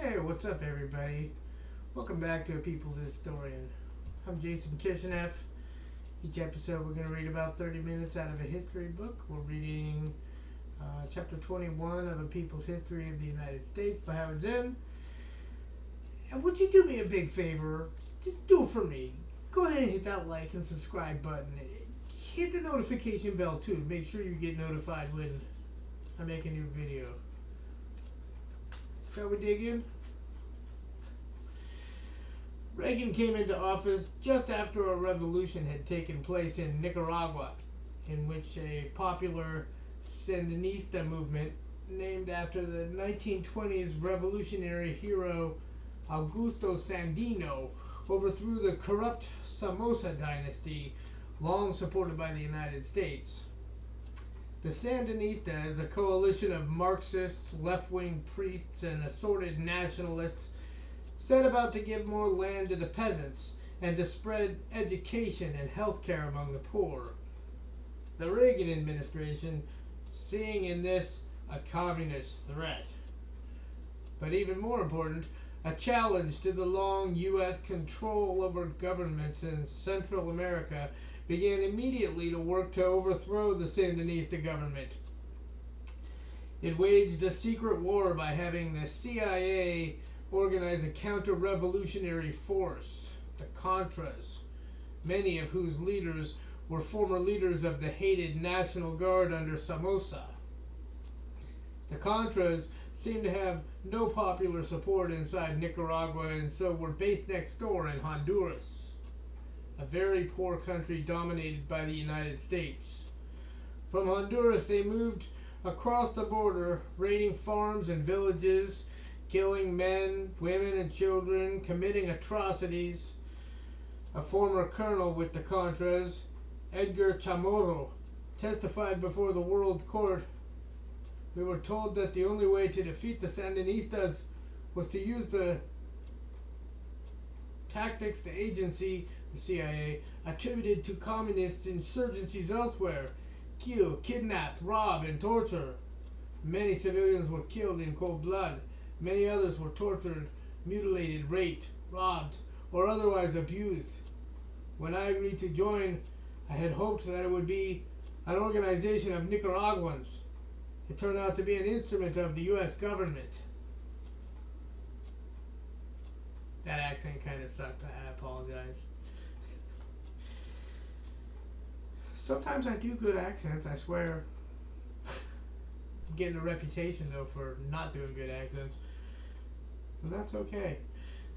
Hey, what's up, everybody? Welcome back to A People's Historian. I'm Jason Kishinev. Each episode, we're going to read about 30 minutes out of a history book. We're reading chapter 21 of A People's History of the United States by Howard Zinn. And would you do me a big favor? Just do it for me. Go ahead and hit that like and subscribe button. Hit the notification bell, too. Make sure you get notified when I make a new video. Shall we dig in? Reagan came into office just after a revolution had taken place in Nicaragua, in which a popular Sandinista movement, named after the 1920s revolutionary hero Augusto Sandino, overthrew the corrupt Somoza dynasty, long supported by the United States. The Sandinista is a coalition of Marxists, left-wing priests, and assorted nationalists set about to give more land to the peasants and to spread education and health care among the poor. The Reagan administration seeing in this a communist threat, but even more important, a challenge to the long U.S. control over governments in Central America, began immediately to work to overthrow the Sandinista government. It waged a secret war by having the CIA organize a counter-revolutionary force, the Contras, many of whose leaders were former leaders of the hated National Guard under Somoza. The Contras seemed to have no popular support inside Nicaragua and so were based next door in Honduras, a very poor country dominated by the United States. From Honduras, they moved across the border, raiding farms and villages, killing men, women, and children, committing atrocities. A former colonel with the Contras, Edgar Chamorro, testified before the World Court. We were told that the only way to defeat the Sandinistas was to use the tactics the agency, the CIA, attributed to communist insurgencies elsewhere: kill, kidnap, rob, and torture. Many civilians were killed in cold blood. Many others were tortured, mutilated, raped, robbed, or otherwise abused. When I agreed to join, I had hoped that it would be an organization of Nicaraguans. It turned out to be an instrument of the U.S. government. That accent kind of sucked. I apologize. Sometimes I do good accents, I swear. I'm getting a reputation, though, for not doing good accents. But that's okay.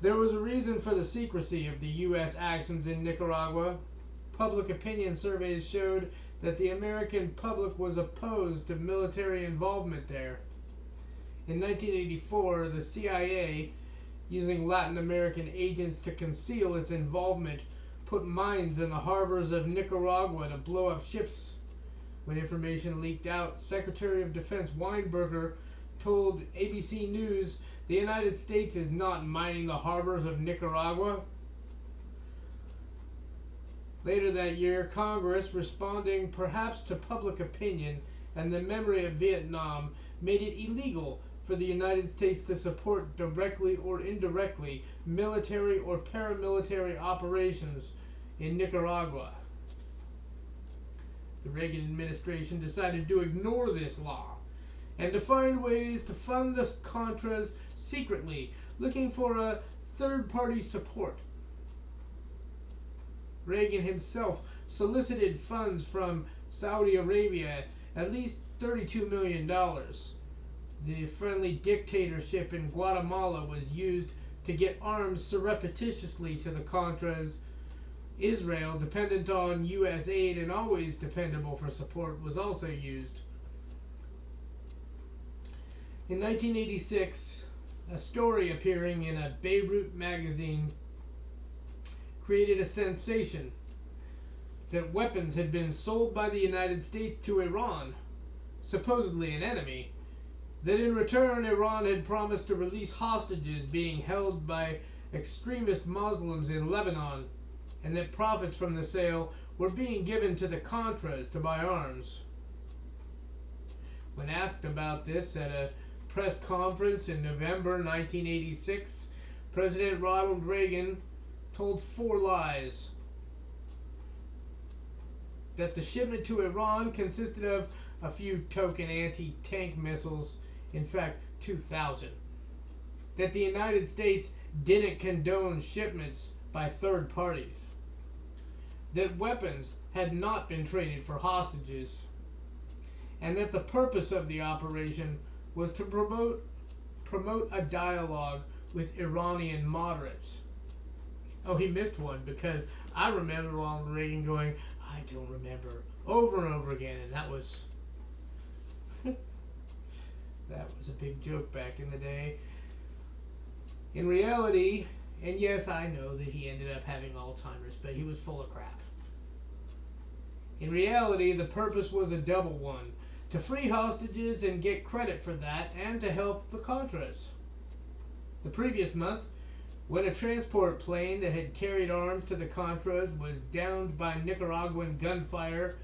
There was a reason for the secrecy of the U.S. actions in Nicaragua. Public opinion surveys showed that the American public was opposed to military involvement there. In 1984, the CIA, using Latin American agents to conceal its involvement, put mines in the harbors of Nicaragua to blow up ships. When information leaked out, Secretary of Defense Weinberger told ABC News the United States is not mining the harbors of Nicaragua. Later that year, Congress, responding perhaps to public opinion and the memory of Vietnam, made it illegal for the United States to support directly or indirectly military or paramilitary operations in Nicaragua. The Reagan administration decided to ignore this law and to find ways to fund the Contras secretly, looking for a third-party support. Reagan himself solicited funds from Saudi Arabia, at least $32 million. The friendly dictatorship in Guatemala was used to get arms surreptitiously to the Contras. Israel, dependent on U.S. aid and always dependable for support, was also used. In 1986, a story appearing in a Beirut magazine created a sensation that weapons had been sold by the United States to Iran, supposedly an enemy, that in return Iran had promised to release hostages being held by extremist Muslims in Lebanon, and that profits from the sale were being given to the Contras to buy arms. When asked about this at a press conference in November 1986, President Ronald Reagan told 4 lies. That the shipment to Iran consisted of a few token anti-tank missiles, in fact 2,000. That the United States didn't condone shipments by third parties. That weapons had not been traded for hostages. And that the purpose of the operation was to promote a dialogue with Iranian moderates. Oh, he missed one, because I remember Ronald Reagan going, "I don't remember," over and over again, and that was that was a big joke back in the day. In reality, and yes, I know that he ended up having Alzheimer's, but he was full of crap. In reality, the purpose was a double one: to free hostages and get credit for that, and to help the Contras. The previous month, when a transport plane that had carried arms to the Contras was downed by Nicaraguan gunfire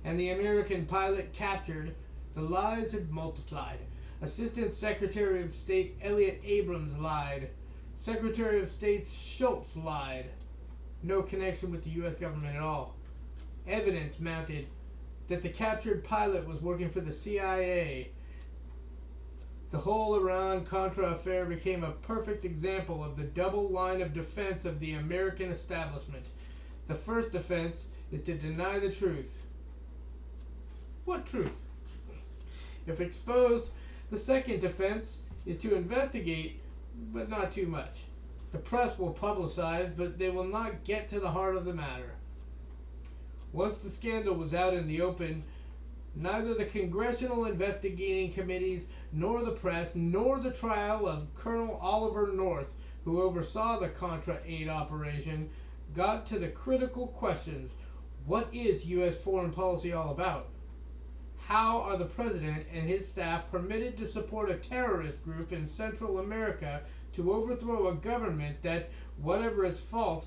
and the American pilot captured, the lies had multiplied. Assistant Secretary of State Elliott Abrams lied. Secretary of State Schultz lied. No connection with the U.S. government at all. Evidence mounted that the captured pilot was working for the CIA. The whole Iran-Contra affair became a perfect example of the double line of defense of the American establishment. The first defense is to deny the truth. What truth? If exposed, the second defense is to investigate, but not too much. The press will publicize, but they will not get to the heart of the matter. Once the scandal was out in the open, neither the congressional investigating committees, nor the press, nor the trial of Colonel Oliver North, who oversaw the Contra aid operation, got to the critical questions. What is U.S. foreign policy all about? How are the president and his staff permitted to support a terrorist group in Central America to overthrow a government that, whatever its faults,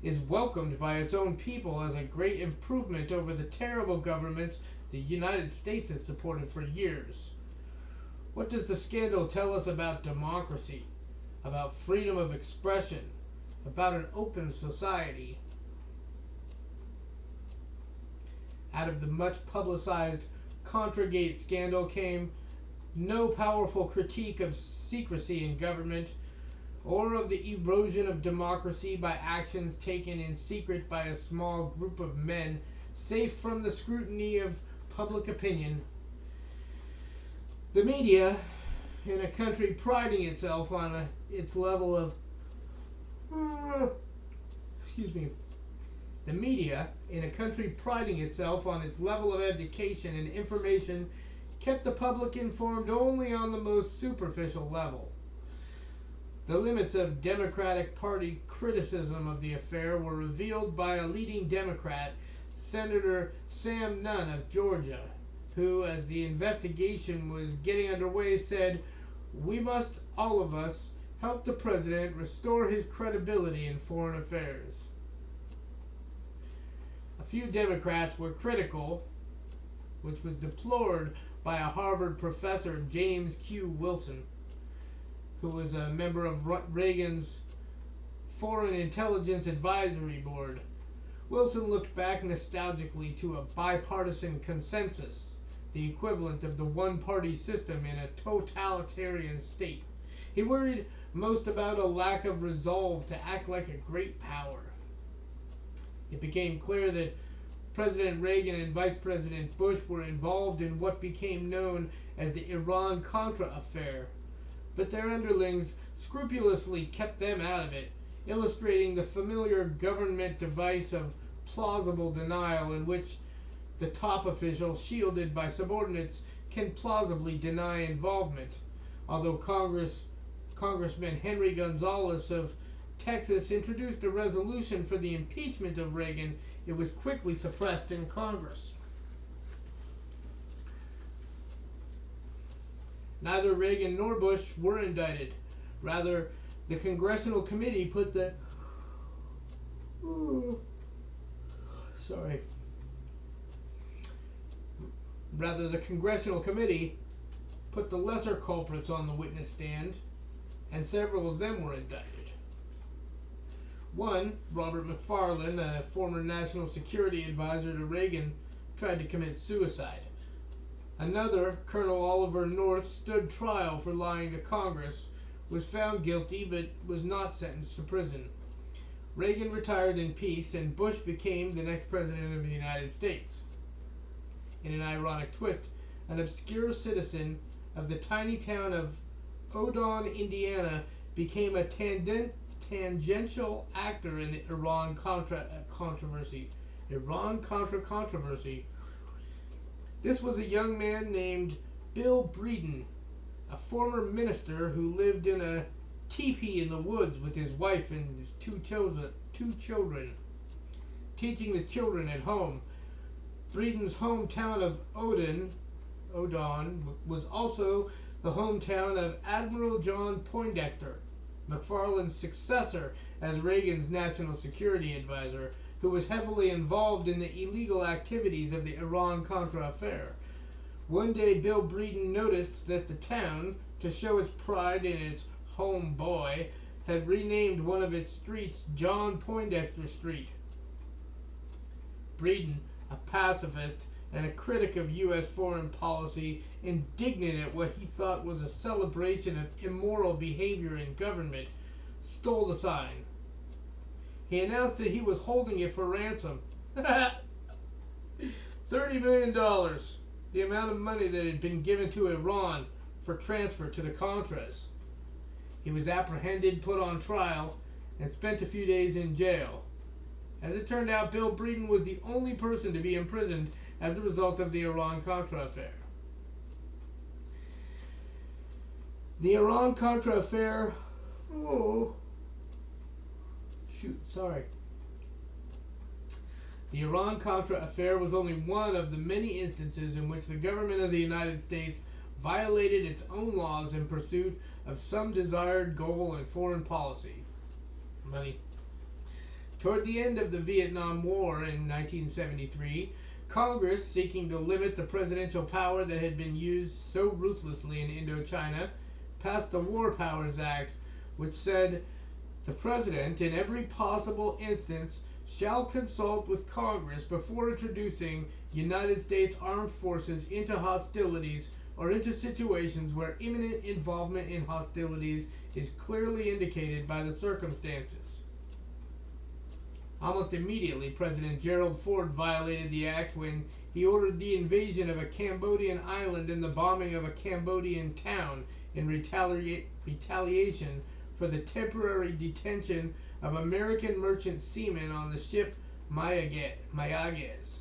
is welcomed by its own people as a great improvement over the terrible governments the United States has supported for years? What does the scandal tell us about democracy, about freedom of expression, about an open society? Out of the much publicized Contragate scandal came no powerful critique of secrecy in government, or of the erosion of democracy by actions taken in secret by a small group of men, safe from the scrutiny of public opinion. The media, in a country priding itself on its level of The media, in a country priding itself on its level of education and information, kept the public informed only on the most superficial level. The limits of Democratic Party criticism of the affair were revealed by a leading Democrat, Senator Sam Nunn of Georgia, who, as the investigation was getting underway, said, "We must, all of us, help the president restore his credibility in foreign affairs." A few Democrats were critical, which was deplored by a Harvard professor, James Q. Wilson, who was a member of Reagan's Foreign Intelligence Advisory Board. Wilson looked back nostalgically to a bipartisan consensus, the equivalent of the one-party system in a totalitarian state. He worried most about a lack of resolve to act like a great power. It became clear that President Reagan and Vice President Bush were involved in what became known as the Iran-Contra affair, but their underlings scrupulously kept them out of it, illustrating the familiar government device of plausible denial in which the top official, shielded by subordinates, can plausibly deny involvement. Although Congressman Henry Gonzalez of Texas introduced a resolution for the impeachment of Reagan, it was quickly suppressed in Congress. Neither Reagan nor Bush were indicted. Rather, the Congressional Committee put the put the lesser culprits on the witness stand, and several of them were indicted. One, Robert McFarlane, a former national security advisor to Reagan, tried to commit suicide. Another, Colonel Oliver North, stood trial for lying to Congress, was found guilty but was not sentenced to prison. Reagan retired in peace, and Bush became the next president of the United States. In an ironic twist, an obscure citizen of the tiny town of Odon, Indiana, became a tangential actor in the Iran-Contra controversy. Iran-Contra controversy. This was a young man named Bill Breeden, a former minister who lived in a teepee in the woods with his wife and his two children, teaching the children at home. Breeden's hometown of Odon was also the hometown of Admiral John Poindexter, McFarlane's successor as Reagan's national security advisor, who was heavily involved in the illegal activities of the Iran-Contra affair. One day, Bill Breeden noticed that the town, to show its pride in its homeboy, had renamed one of its streets John Poindexter Street. Breeden, a pacifist and a critic of U.S. foreign policy, indignant at what he thought was a celebration of immoral behavior in government, stole the sign. He announced that he was holding it for ransom. $30 million, the amount of money that had been given to Iran for transfer to the Contras. He was apprehended, put on trial, and spent a few days in jail. As it turned out, Bill Breeden was the only person to be imprisoned as a result of the Iran-Contra affair. The Iran-Contra affair... The Iran-Contra affair was only one of the many instances in which the government of the United States violated its own laws in pursuit of some desired goal in foreign policy. Money. Toward the end of the Vietnam War in 1973, Congress, seeking to limit the presidential power that had been used so ruthlessly in Indochina, passed the War Powers Act, which said, "The President, in every possible instance, shall consult with Congress before introducing United States armed forces into hostilities or into situations where imminent involvement in hostilities is clearly indicated by the circumstances." Almost immediately, President Gerald Ford violated the act when he ordered the invasion of a Cambodian island and the bombing of a Cambodian town in retaliation for the temporary detention of American merchant seamen on the ship Mayaguez.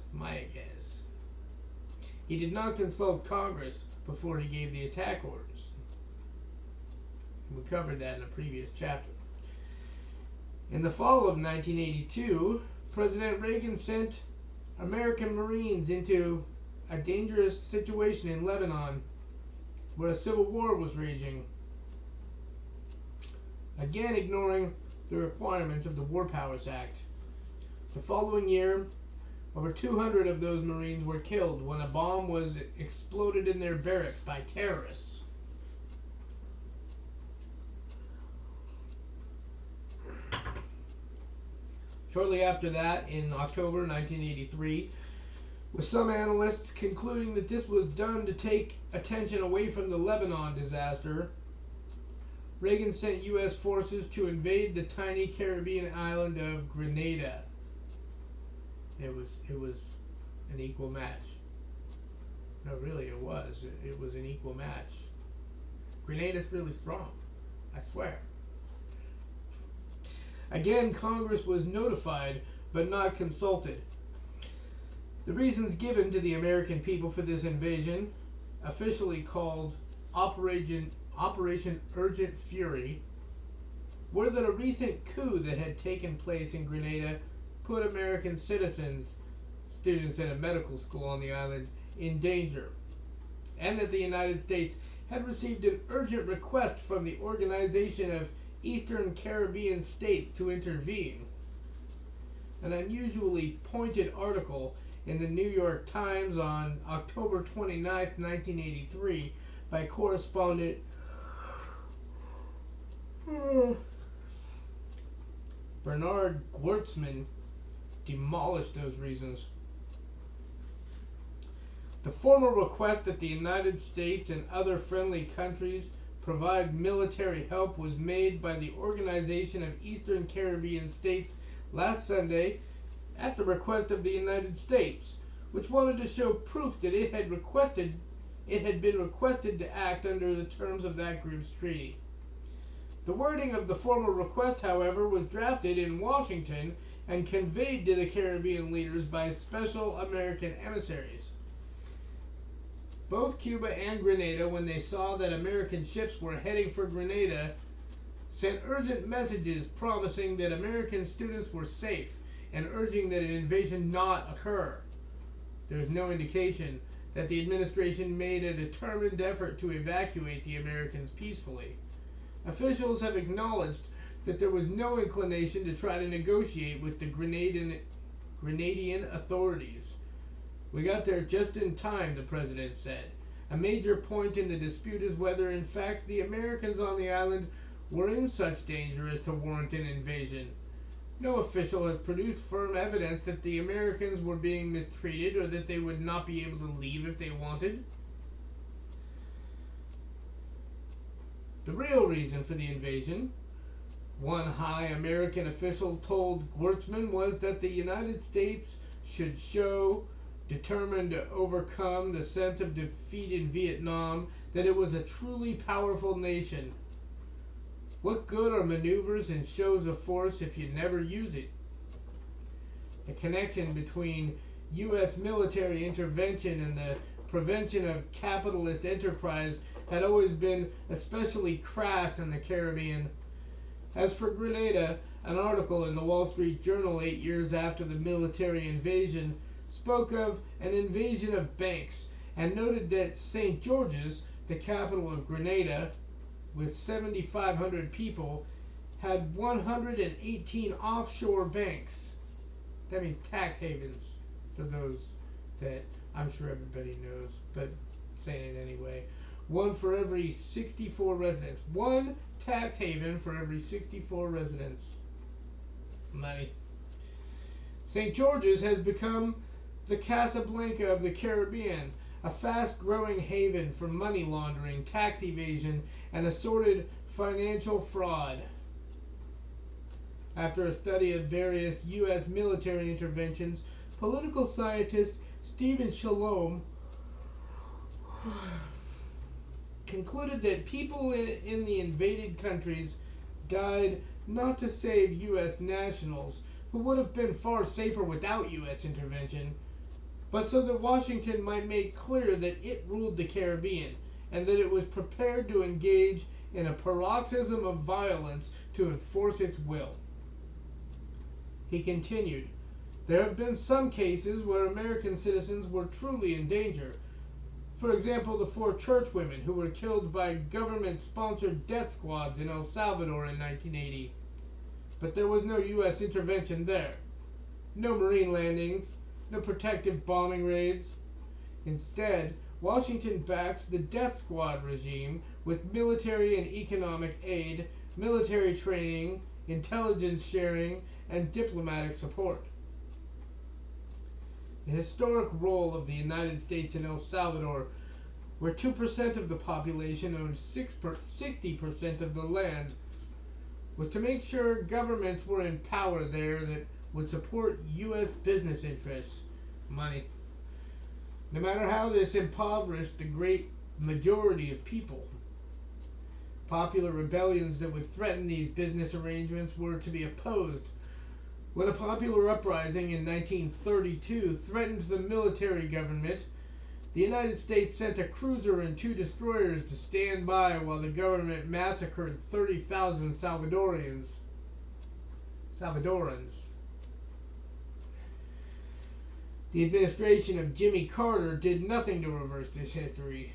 He did not consult Congress before he gave the attack orders. We covered that in a previous chapter. In the fall of 1982, President Reagan sent American Marines into a dangerous situation in Lebanon, where a civil war was raging, again ignoring the requirements of the War Powers Act. The following year, over 200 of those Marines were killed when a bomb was exploded in their barracks by terrorists. Shortly after that, in October 1983, with some analysts concluding that this was done to take attention away from the Lebanon disaster, Reagan sent U.S. forces to invade the tiny Caribbean island of Grenada. It was an equal match. No, really, it was. It was an equal match. Grenada's really strong, I swear. Again, Congress was notified, but not consulted. The reasons given to the American people for this invasion, officially called Operation Urgent Fury, were that a recent coup that had taken place in Grenada put American citizens, students at a medical school on the island, in danger, and that the United States had received an urgent request from the Organization of Eastern Caribbean States to intervene. An unusually pointed article in the New York Times on October 29, 1983, by correspondent Bernard Gwertzman, demolished those reasons. The formal request that the United States and other friendly countries provide military help was made by the Organization of Eastern Caribbean States last Sunday at the request of the United States, which wanted to show proof that it had been requested to act under the terms of that group's treaty. The wording of the formal request, however, was drafted in Washington and conveyed to the Caribbean leaders by special American emissaries. Both Cuba and Grenada, when they saw that American ships were heading for Grenada, sent urgent messages promising that American students were safe and urging that an invasion not occur. There is no indication that the administration made a determined effort to evacuate the Americans peacefully. Officials have acknowledged that there was no inclination to try to negotiate with the Grenadian authorities. "We got there just in time," the president said. "A major point in the dispute is whether, in fact, the Americans on the island were in such danger as to warrant an invasion. No official has produced firm evidence that the Americans were being mistreated or that they would not be able to leave if they wanted." The real reason for the invasion, one high American official told Gwertzman, was that the United States should show, determined to overcome the sense of defeat in Vietnam, that it was a truly powerful nation. What good are maneuvers and shows of force if you never use it? The connection between U.S. military intervention and the prevention of capitalist enterprise had always been especially crass in the Caribbean. As for Grenada, an article in the Wall Street Journal 8 years after the military invasion spoke of an invasion of banks and noted that St. George's, the capital of Grenada, with 7,500 people, had 118 offshore banks. That means tax havens, for those that I'm sure everybody knows, but saying it anyway. One for every 64 residents. One tax haven for every 64 residents. Money. St. George's has become the Casablanca of the Caribbean, a fast-growing haven for money laundering, tax evasion, and assorted financial fraud. After a study of various U.S. military interventions, political scientist Stephen Shalom concluded that people in the invaded countries died not to save U.S. nationals, who would have been far safer without U.S. intervention, but so that Washington might make clear that it ruled the Caribbean and that it was prepared to engage in a paroxysm of violence to enforce its will. He continued, "There have been some cases where American citizens were truly in danger. For example, the 4 churchwomen who were killed by government-sponsored death squads in El Salvador in 1980. But there was no U.S. intervention there. No marine landings, no protective bombing raids. Instead, Washington backed the death squad regime with military and economic aid, military training, intelligence sharing, and diplomatic support. The historic role of the United States in El Salvador, where 2% of the population owned 60% of the land, was to make sure governments were in power there that would support U.S. business interests. Money. No matter how this impoverished the great majority of people. Popular rebellions that would threaten these business arrangements were to be opposed. When a popular uprising in 1932 threatened the military government, the United States sent a cruiser and 2 destroyers to stand by while the government massacred 30,000 Salvadorans. The administration of Jimmy Carter did nothing to reverse this history.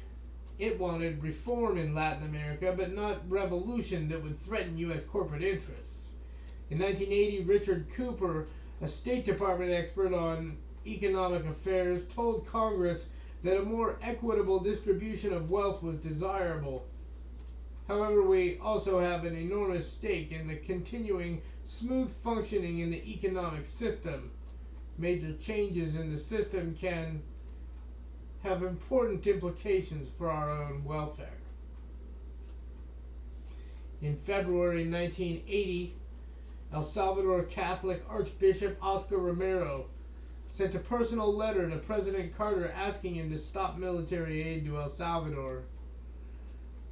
It wanted reform in Latin America, but not revolution that would threaten U.S. corporate interests. In 1980, Richard Cooper, a State Department expert on economic affairs, told Congress that a more equitable distribution of wealth was desirable. However, we also have an enormous stake in the continuing smooth functioning in the economic system. Major changes in the system can have important implications for our own welfare. In February 1980, El Salvador Catholic Archbishop Oscar Romero sent a personal letter to President Carter asking him to stop military aid to El Salvador.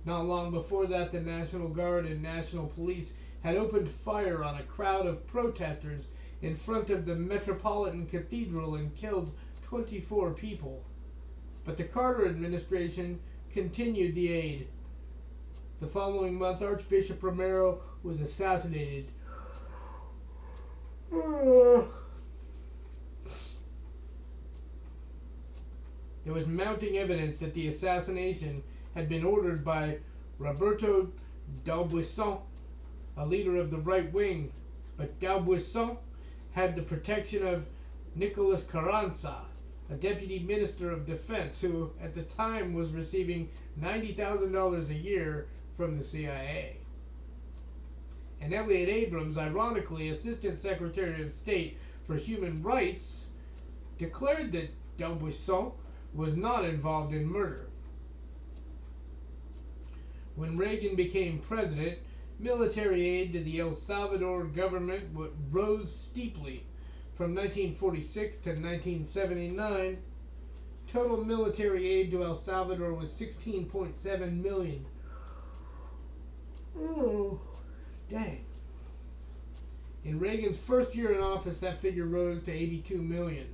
Not long before that, the National Guard and National Police had opened fire on a crowd of protesters in front of the Metropolitan Cathedral and killed 24 people. But the Carter administration continued the aid. The following month, Archbishop Romero was assassinated. There was mounting evidence that the assassination had been ordered by Roberto D'Aubuisson, a leader of the right wing, but D'Aubuisson had the protection of Nicolas Carranza, a deputy minister of defense who at the time was receiving $90,000 a year from the CIA. And Elliott Abrams, ironically Assistant Secretary of State for Human Rights, declared that D'Aubuisson was not involved in murder. When Reagan became president, military aid to the El Salvador government rose steeply. From 1946 to 1979, total military aid to El Salvador was $16.7 million. Oh, dang. In Reagan's first year in office, that figure rose to $82 million.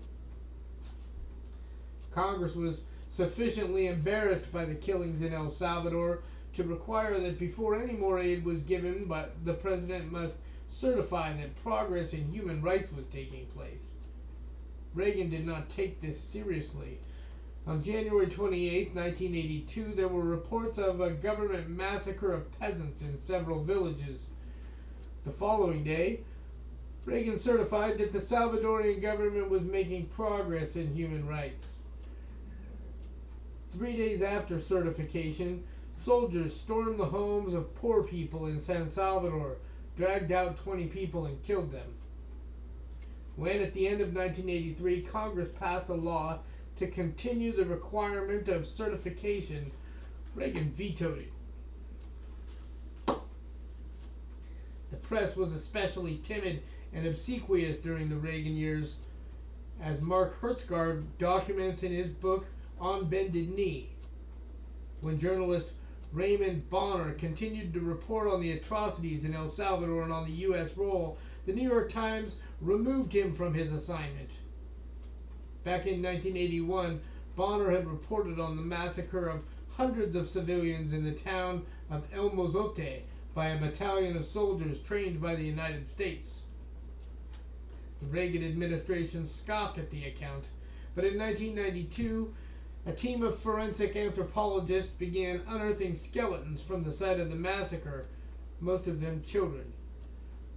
Congress was sufficiently embarrassed by the killings in El Salvador to require that before any more aid was given, but the president must certify that progress in human rights was taking place. Reagan did not take this seriously. On January 28, 1982, there were reports of a government massacre of peasants in several villages. The following day, Reagan certified that the Salvadorian government was making progress in human rights. 3 days after certification, soldiers stormed the homes of poor people in San Salvador, dragged out 20 people, and killed them. When, at the end of 1983, Congress passed a law to continue the requirement of certification, Reagan vetoed it. The press was especially timid and obsequious during the Reagan years, as Mark Hertsgaard documents in his book On Bended Knee. When journalist Raymond Bonner continued to report on the atrocities in El Salvador and on the U.S. role, the New York Times removed him from his assignment. Back in 1981, Bonner had reported on the massacre of hundreds of civilians in the town of El Mozote by a battalion of soldiers trained by the United States. The Reagan administration scoffed at the account, but in 1992, a team of forensic anthropologists began unearthing skeletons from the site of the massacre, most of them children.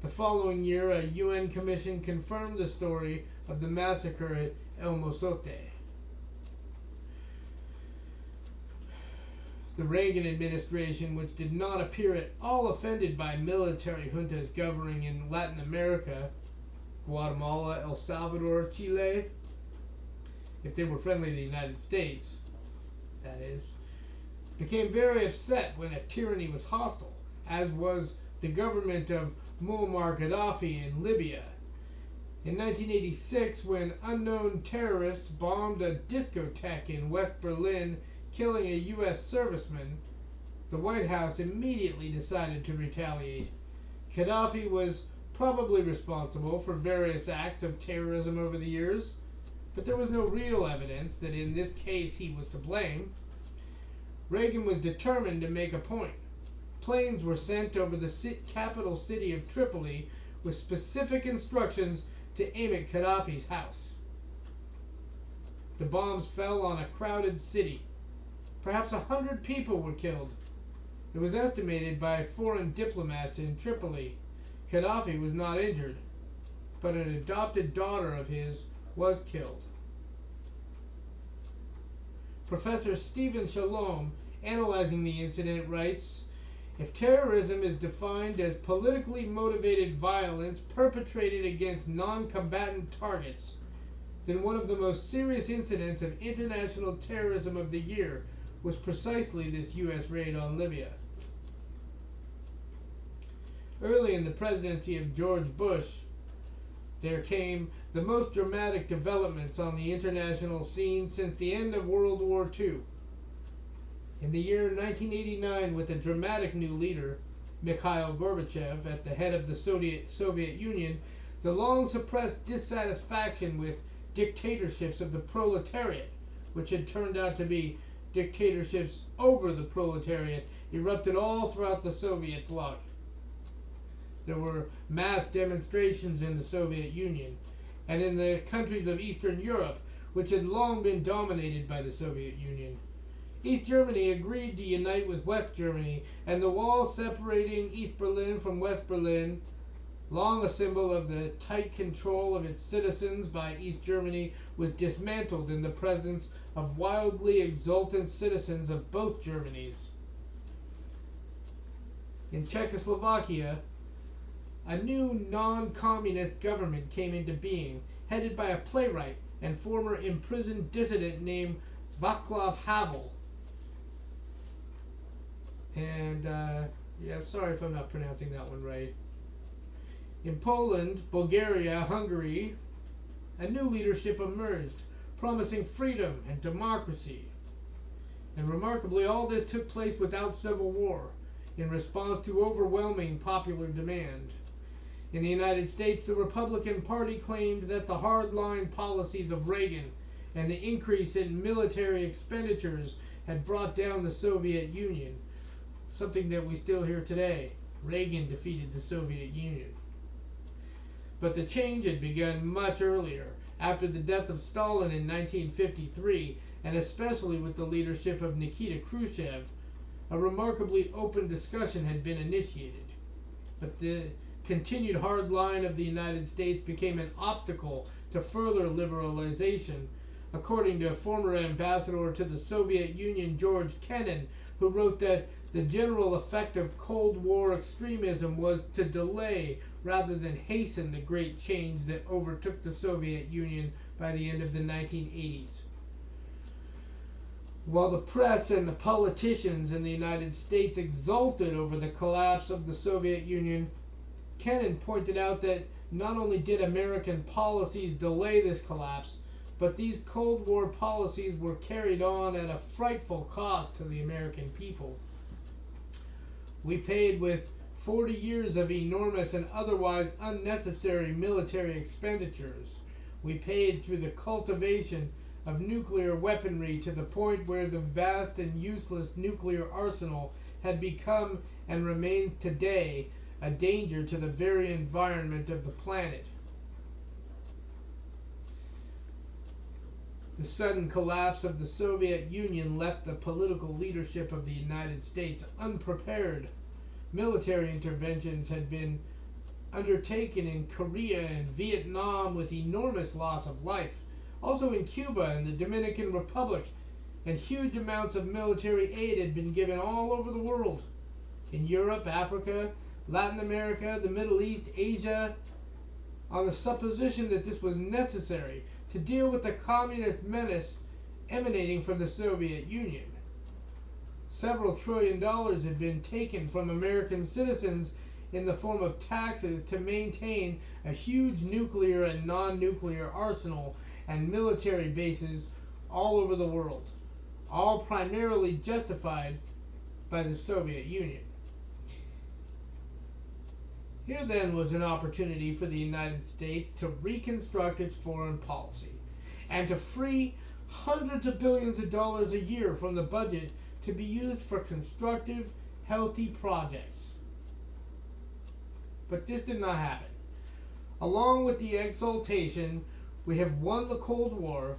The following year, a UN commission confirmed the story of the massacre at El Mozote. The Reagan administration, which did not appear at all offended by military juntas governing in Latin America, Guatemala, El Salvador, Chile, if they were friendly to the United States, that is, became very upset when a tyranny was hostile, as was the government of Muammar Gaddafi in Libya. In 1986, when unknown terrorists bombed a discotheque in West Berlin, killing a U.S. serviceman, the White House immediately decided to retaliate. Gaddafi was probably responsible for various acts of terrorism over the years, but there was no real evidence that in this case he was to blame. Reagan was determined to make a point. Planes were sent over the capital city of Tripoli with specific instructions to aim at Gaddafi's house. The bombs fell on a crowded city. Perhaps 100 people were killed. It was estimated by foreign diplomats in Tripoli. Gaddafi was not injured, but an adopted daughter of his was killed. Professor Stephen Shalom, analyzing the incident, writes, "If terrorism is defined as politically motivated violence perpetrated against non-combatant targets, then one of the most serious incidents of international terrorism of the year was precisely this U.S. raid on Libya." Early in the presidency of George Bush, there came the most dramatic developments on the international scene since the end of World War II. In the year 1989, with a dramatic new leader, Mikhail Gorbachev, at the head of the Soviet Union, the long-suppressed dissatisfaction with dictatorships of the proletariat, which had turned out to be dictatorships over the proletariat, erupted all throughout the Soviet bloc. There were mass demonstrations in the Soviet Union and in the countries of Eastern Europe, which had long been dominated by the Soviet Union. East Germany agreed to unite with West Germany, and the wall separating East Berlin from West Berlin, long a symbol of the tight control of its citizens by East Germany, was dismantled in the presence of wildly exultant citizens of both Germanys. In Czechoslovakia, a new non-communist government came into being, headed by a playwright and former imprisoned dissident named Václav Havel. And, I'm sorry if I'm not pronouncing that one right. In Poland, Bulgaria, Hungary, a new leadership emerged, promising freedom and democracy. And remarkably, all this took place without civil war, in response to overwhelming popular demand. In the United States, the Republican Party claimed that the hardline policies of Reagan and the increase in military expenditures had brought down the Soviet Union, something that we still hear today. Reagan defeated the Soviet Union. But the change had begun much earlier, after the death of Stalin in 1953, and especially with the leadership of Nikita Khrushchev. A remarkably open discussion had been initiated. But the continued hard line of the United States became an obstacle to further liberalization, according to a former ambassador to the Soviet Union, George Kennan, who wrote that the general effect of Cold War extremism was to delay rather than hasten the great change that overtook the Soviet Union by the end of the 1980s. While the press and the politicians in the United States exulted over the collapse of the Soviet Union, Kennan pointed out that not only did American policies delay this collapse, but these Cold War policies were carried on at a frightful cost to the American people. We paid with 40 years of enormous and otherwise unnecessary military expenditures. We paid through the cultivation of nuclear weaponry to the point where the vast and useless nuclear arsenal had become and remains today a danger to the very environment of the planet. The sudden collapse of the Soviet Union left the political leadership of the United States unprepared. Military interventions had been undertaken in Korea and Vietnam with enormous loss of life, also in Cuba and the Dominican Republic, and huge amounts of military aid had been given all over the world. In Europe, Africa, Latin America, the Middle East, Asia, on the supposition that this was necessary to deal with the communist menace emanating from the Soviet Union. Several $1 trillion had been taken from American citizens in the form of taxes to maintain a huge nuclear and non-nuclear arsenal and military bases all over the world, all primarily justified by the Soviet Union. Here then was an opportunity for the United States to reconstruct its foreign policy and to free hundreds of billions of dollars a year from the budget to be used for constructive, healthy projects. But this did not happen. Along with the exultation, we have won the Cold War,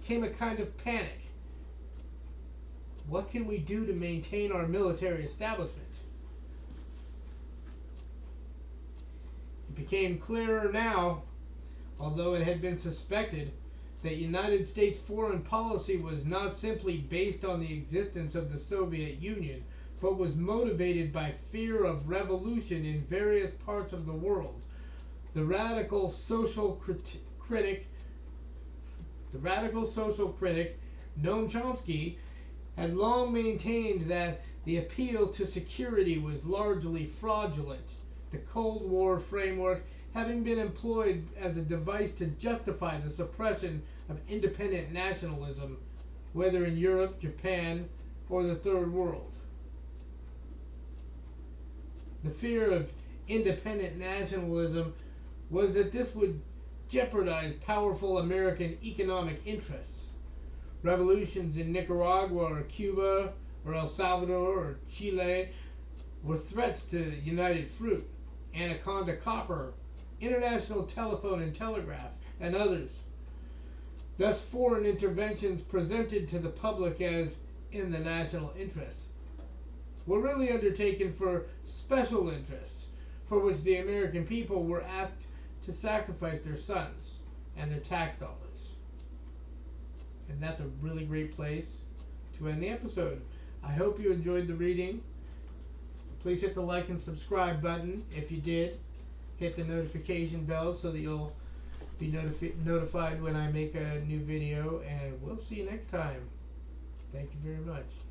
came a kind of panic. What can we do to maintain our military establishment? It became clearer now, although it had been suspected, that United States foreign policy was not simply based on the existence of the Soviet Union, but was motivated by fear of revolution in various parts of the world. The radical social critic, Noam Chomsky, had long maintained that the appeal to security was largely fraudulent, the Cold War framework having been employed as a device to justify the suppression of independent nationalism, whether in Europe, Japan, or the Third World. The fear of independent nationalism was that this would jeopardize powerful American economic interests. Revolutions in Nicaragua or Cuba or El Salvador or Chile were threats to United Fruit, Anaconda Copper, International Telephone and Telegraph, and others. Thus, foreign interventions presented to the public as in the national interest were really undertaken for special interests, for which the American people were asked to sacrifice their sons and their tax dollars. And that's a really great place to end the episode. I hope you enjoyed the reading. Please hit the like and subscribe button if you did. Hit the notification bell so that you'll be notified when I make a new video. And we'll see you next time. Thank you very much.